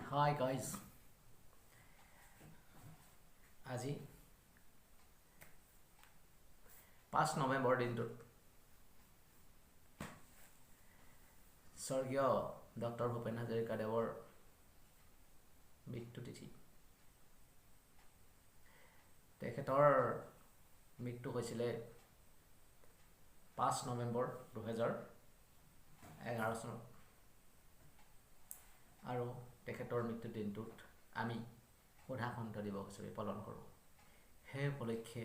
Hi guys. আজি 5 নৱেম্বৰ দিনটোত স্বৰ্গীয় ডক্টৰ ভূপেন হাজৰিকাদেৱৰ মৃত্যু তিথি। তেখেতৰ মৃত্যু হৈছিলে 5 নৱেম্বৰ 2011 চনত। আৰু তেখেতৰ মৃত্যু দিনটোত আমি সাধাৰণতে দিৱস হিচাপে পালন কৰোঁ। সেই উপলক্ষে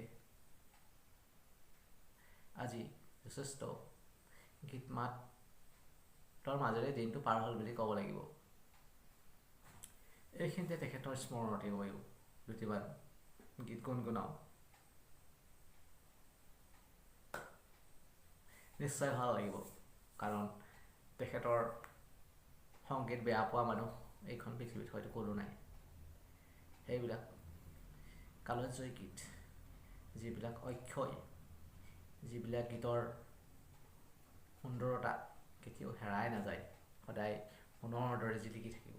আজি যথেষ্ট গীত মাতৰ মাজেৰে দিনটো পাৰ হ'ল বুলি ক'ব লাগিব। এইখিনিতে তেখেতৰ স্মৰণতে ময়ো দুটিমান গীত গুণগুণাওঁ। নিশ্চয় ভাল লাগিব, কাৰণ তেখেতৰ সংগীত বেয়া পোৱা মানুহ এইখন পৃথিৱীত হয়তো কোনো নাই। সেইবিলাক কালজয়ী গীত, যিবিলাক অক্ষয়, যিবিলাক গীতৰ সুন্দৰতা কেতিয়াও হেৰাই নাযায়, সদায় সোণৰ দৰে জিলিকি থাকিব।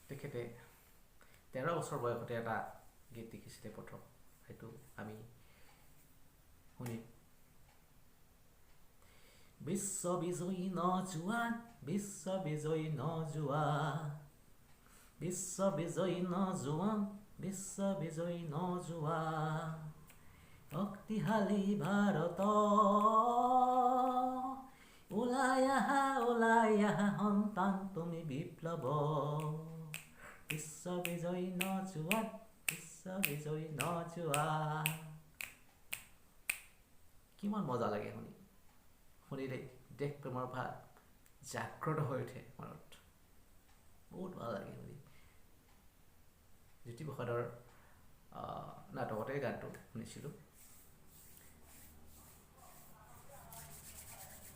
তেখেতে 13 বছৰ বয়সতে এটা গীত লিখিছিলে প্ৰথম, সেইটো আমি শুনিম। বিশ্ববিজয়ী নজোৱান, বিশ্ববিজয়ী নজোৱান, বিশ্ববিজয়ী নজোৱান, বিশ্ববিজয়ী নজোৱান, শক্তিশালী ভাৰত ওলাই আহা সন্তান তুমি বিপ্লৱ। বিশ্ববিজয়ী নজোৱান, বিশ্ববিজয়ী নজোৱান। কিমান মজা লাগে শুনিলে দেশ প্ৰেমৰ ভাৱ জাগ্ৰত হৈ উঠে মনত। বহুত ভাল লাগে শুনি। জ্যোতিপ্ৰসাদৰ নাটকতে গানটো শুনিছিলোঁ।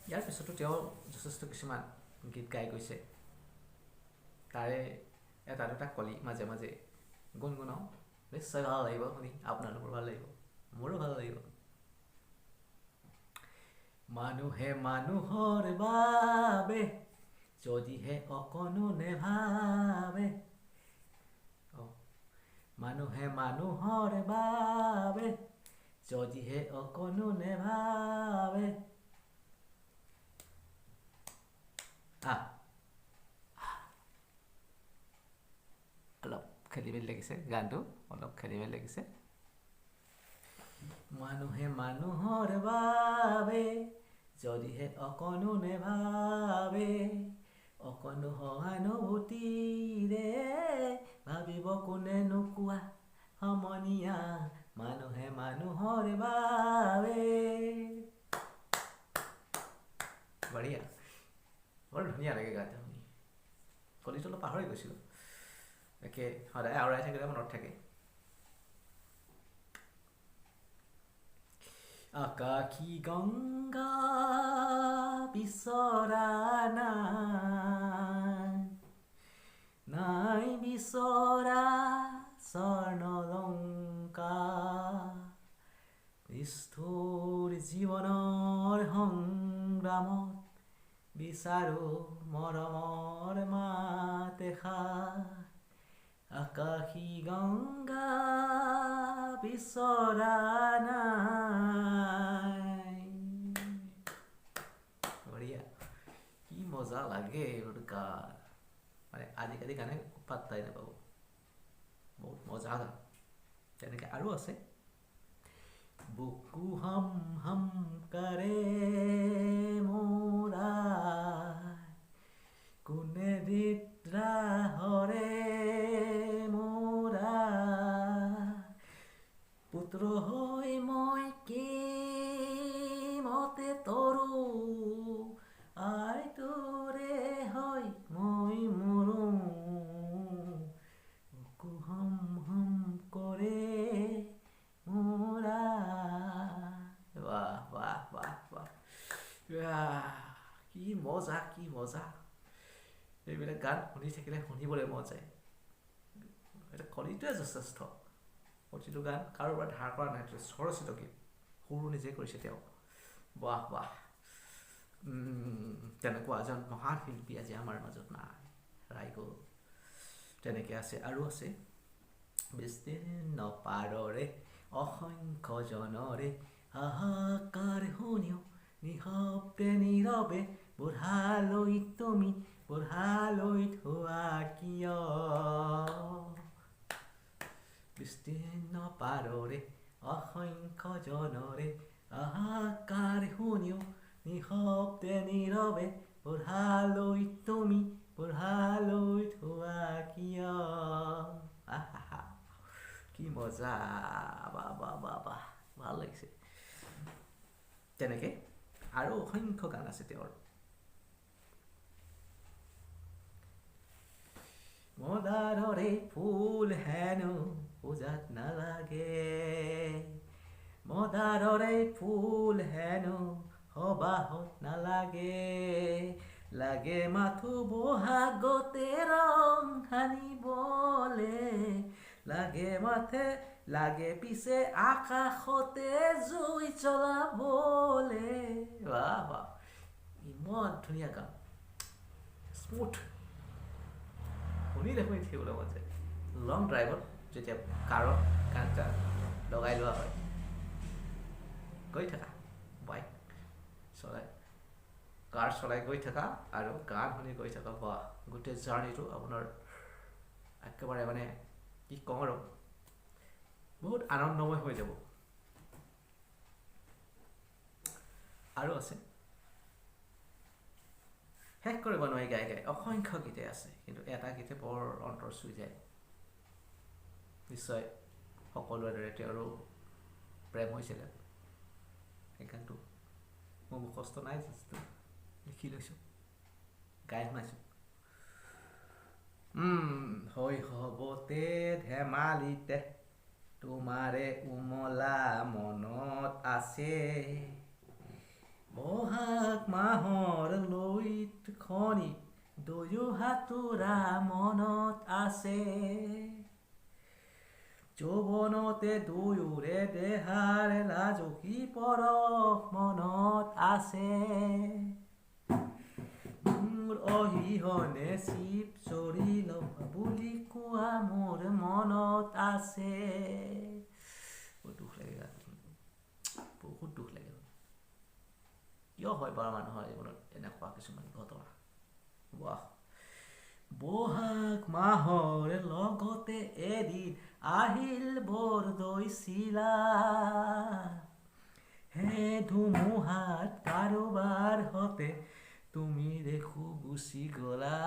ইয়াৰ পিছতো তেওঁ যথেষ্ট কিছুমান গীত গাই গৈছে। তাৰে এটা দুটা কলি মাজে মাজে গুণগুণাওঁ। নিশ্চয় ভাল লাগিব শুনি, আপোনালোকৰ ভাল লাগিব, মোৰো ভাল লাগিব। মানুহে মানুহৰ বাবে যদিহে অকণো নেভাবে, মানুহে মানুহৰ বাবে যদিহে অকণো নেভাবে, অলপ খেলি মেলি লাগিছে গানটো, অলপ খেলি মেলি লাগিছে। মানুহে মানুহৰ বাবে যদিহে অকণো নেভাবে, অকণো সহানুভূতিৰে ভাবিব কোনে নোকোৱা সমনীয়া, মানুহে মানুহৰ বাবে। বঢ়িয়া, বৰ ধুনীয়া লাগে গানটো শুনি। কলিটো অলপ পাহৰি গৈছিলোঁ, একে সদায় আওৰাই থাকিলে মনত থাকে। আকাশী গংগা বিচৰা নাই বিচৰা স্বৰ্ণলংকা, নিষ্ঠুৰ জীৱনৰ সংগ্ৰামত বিচাৰো মৰমৰ মাত এষাৰ। আকাশী গংগা বিচৰা নাই। বঢ়িয়া, কি মজা লাগে এইবোৰ গান। মানে আজিকালি গানে পাত্তাই নাপাব, বহুত মজা গান। তেনেকৈ আৰু আছে। বুকু হম হম কৰে মোৰা, কোনে হৰে মোৰা, পুত্ৰ হৈ মই কি মতে তৰো, আই তোৰে হৈ মই মৰো, বুকু হম হম কৰে মোৰা। বাহ বাহ বাহ বাহ, কি মজা, কি মজা। এইবিলাক গান শুনি থাকিলে শুনিবলৈ মন যায়। এটা কলিটোৱে যথেষ্ট। প্ৰতিটো গান কাৰোবাৰ ধাৰ কৰা নাই, স্বৰচিত গীত, সুৰো নিজে কৰিছে তেওঁ। বাহ বাহ, তেনেকুৱা এজন মহান শিল্পী আজি আমাৰ মাজত নাই, হেৰাই গ'ল। তেনেকৈ আছে আৰু আছে বিস্তীৰ্ণ পাৰৰে অসংখ্য জনৰে হাহাকাৰ শুনিও নিশব্দে নীৰৱে বুঢ়ালৈ তুমি বুঢ়ালৈ থোৱা কিয়। বিস্তীৰ্ণ পাৰৰে অসংখ্য জনৰে হাহাকাৰ শুনিও নিশব্দে নীৰৱে বুঢ়ালৈ তুমি বুঢ়ালৈ থোৱা কিয়। কি মজা, বাহ বাহ বাহ বাহ, ভাল লাগিছে। তেনেকৈ আৰু অসংখ্য গান আছে তেওঁৰ। মদাৰৰে ফুল হেনো পূজাত নালাগে, মদাৰৰে ফুল হেনো সবাহত নালাগে, লাগে মাথো বহাগতে ৰং সানিবলে, লাগে মাথে লাগে পিছে আকাশতে জুই জ্বলাবলে। বাহ বাহ, ইমান ধুনীয়া গান, স্মুথ, শুনিলে শুনি থাকিবলৈ মন যায়। লং ড্ৰাইভত যেতিয়া কাৰত গানটা লগাই লোৱা হয়, গৈ থাকা বাইক চলাই, কাৰ চলাই গৈ থাকা আৰু গান শুনি গৈ থাকা, বাহ, গোটেই জাৰ্ণিটো আপোনাৰ একেবাৰে মানে কি কওঁ আৰু বহুত আনন্দময় হৈ যাব। আৰু আছে, শেষ কৰিব নোৱাৰি গাই গাই, অসংখ্য গীতে আছে, কিন্তু এটা গীতে বৰ অন্তৰ চুই যায়। নিশ্চয় সকলোৰে দৰে তেওঁৰো প্ৰেম হৈছিলে। সেই গানটো মোৰ মুখস্থ নাই, যিটো লিখি লৈছোঁ, গাই শুনাইছোঁ। শৈশৱতে ধেমালিতে তোমাৰে উমলা মনত আছে, বহাগ মাহৰ লৈত খনি দুয়ো হাতোৰা মনত আছে, যৌৱনতে দুয়োৰে দেহাৰ লাজুকী পৰশ মনত আছে, মোৰ অহিহনে চিপ চৰি লবা বুলি কোৱা মোৰ মনত আছে। বহুত দুখ লাগে গানটো, বহুত দুখ লাগে। কিয় হয় বাৰু মানুহৰ জীৱনত এনেকুৱা কিছুমান ঘটনা। বাহ, বহাগ মাহৰ লগতে এদিন আহিল বৰদৈ চিলা, হে ধুমুহাত কাৰোবাৰ হতে তুমি দেখো গুচি গলা।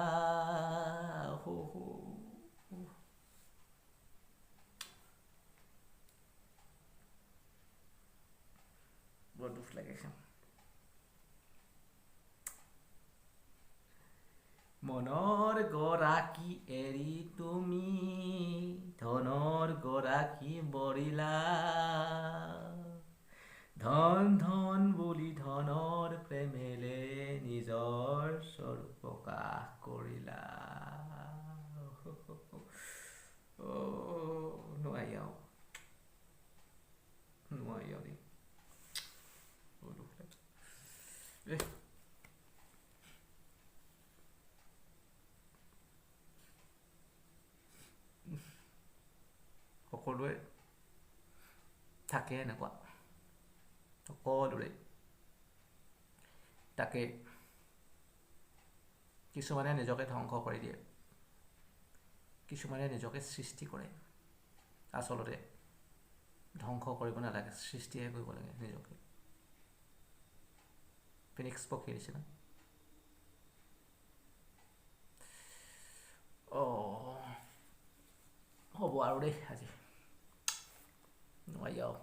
বৰ দুখ লাগিছে। মনৰ গৰাকী এৰি তুমি ধনৰ গৰাকী বৰিলা, ধন ধন বুলি ধনৰ প্ৰেমেৰে নিজৰ স্বৰূপ প্ৰকাশ কৰিলা। নোৱাৰি আৰু দেই, বৰ দুখ লাগিছে। সকলোৱে থাকে এনেকুৱা, সকলোৰে। তাকে কিছুমানে নিজকে ধ্বংস কৰি দিয়ে, কিছুমানে নিজকে সৃষ্টি কৰে। আচলতে ধ্বংস কৰিব নালাগে, সৃষ্টিহে কৰিব লাগে নিজকে। ফিনিক্স পক্ষীৰ নিচিনা। হ'ব আৰু দেই, আজি নোৱাৰি আৰু।